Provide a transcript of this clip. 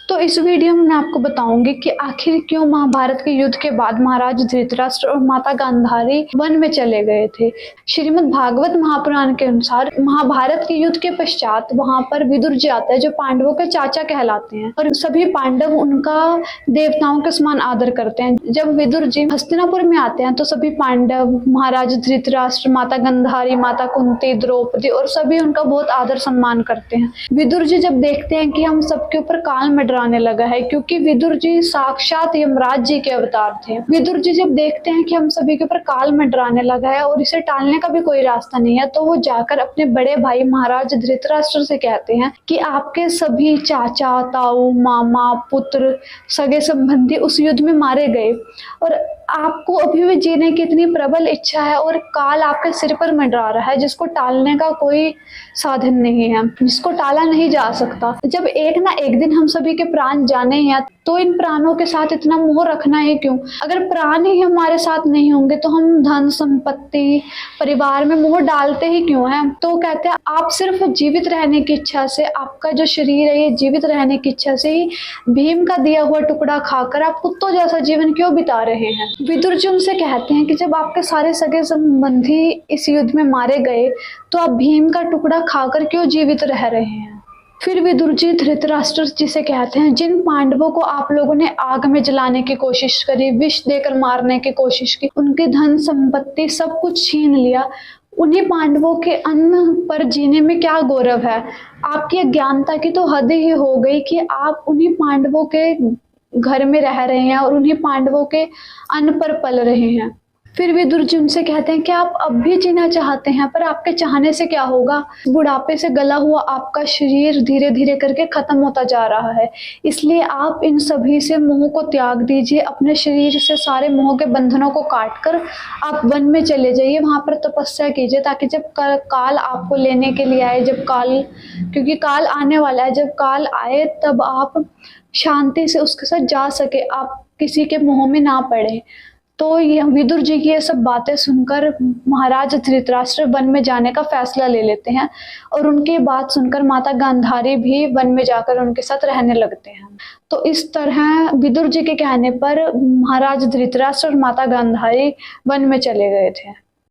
तो इस वीडियो में मैं आपको बताऊंगी कि आखिर क्यों महाभारत के युद्ध के बाद महाराज धृतराष्ट्र और माता गांधारी वन में चले गए थे। श्रीमद् भागवत महापुराण के अनुसार महाभारत के युद्ध के पश्चात वहां पर विदुर जी आता है जो पांडवों के चाचा कहलाते हैं और सभी पांडव उनका देवताओं के समान आदर करते हैं। जब विदुर जी हस्तिनापुर में आते हैं तो सभी पांडव, महाराज धृतराष्ट्र, माता गांधारी, माता कुंती, द्रौपदी और सभी उनका बहुत आदर सम्मान करते हैं। विदुर जी जब देखते हैं कि हम सबके ऊपर काल मंडराने लगा है, क्योंकि विदुर जी साक्षात यमराज जी के अवतार थे। विदुर जी जब देखते हैं कि हम सभी के ऊपर काल मंडराने लगा है और इसे टालने का भी कोई रास्ता नहीं है, तो वो जाकर अपने बड़े भाई महाराज धृतराष्ट्र से कहते हैं कि आपके सभी चाचा, ताऊ, मामा, पुत्र, सगे संबंधी उस युद्ध में मारे गए और आपको अभी भी जीने की इतनी प्रबल इच्छा है और काल आपके सिर पर मंडरा रहा है जिसको टालने का कोई साधन नहीं है, जिसको टाला नहीं जा सकता। जब एक ना एक दिन हम सभी के प्राण जाने हैं तो इन प्राणों के साथ इतना मोह रखना है क्यों? अगर प्राण ही हमारे साथ नहीं होंगे तो हम धन संपत्ति, परिवार में मोह डालते ही क्यों हैं? तो कहते हैं आप सिर्फ जीवित रहने की इच्छा से, आपका जो शरीर है ये जीवित रहने की इच्छा से ही भीम का दिया हुआ टुकड़ा खाकर आप कुत्तों जैसा जीवन क्यों बिता रहे हैं? विदुर जी उनसे कहते हैं कि जब आपके सारे सगे संबंधी इस युद्ध में मारे गए तो आप भीम का टुकड़ा खाकर क्यों जीवित रह रहे हैं? फिर विदुर जी धृतराष्ट्र जी से कहते हैं जिन पांडवों को आप लोगों ने आग में जलाने की कोशिश करी, विष देकर मारने की कोशिश की, उनके धन संपत्ति सब कुछ छीन लिया, उन्हीं पांडवों के अन्न पर जीने में क्या गौरव है? आपकी अज्ञानता की तो हद ही हो गई कि आप उन्हीं पांडवों के घर में रह रहे हैं और उन्हीं पांडवों के अन्न पर पल रहे हैं। फिर विदुर जी उनसे कहते हैं कि आप अब भी जीना चाहते हैं, पर आपके चाहने से क्या होगा? बुढ़ापे से गला हुआ आपका शरीर धीरे धीरे करके खत्म होता जा रहा है, इसलिए आप इन सभी से मोह को त्याग दीजिए। अपने शरीर से सारे मोह के बंधनों को काट कर आप वन में चले जाइए, वहां पर तपस्या कीजिए ताकि जब काल आपको लेने के लिए आए, क्योंकि काल आने वाला है, जब काल आए तब आप शांति से उसके साथ जा सके, आप किसी के मोह में ना पड़े। तो ये विदुर जी की ये सब बातें सुनकर महाराज धृतराष्ट्र वन में जाने का फैसला ले लेते हैं और उनकी बात सुनकर माता गांधारी भी वन में जाकर उनके साथ रहने लगते हैं। तो इस तरह विदुर जी के कहने पर महाराज धृतराष्ट्र और माता गांधारी वन में चले गए थे।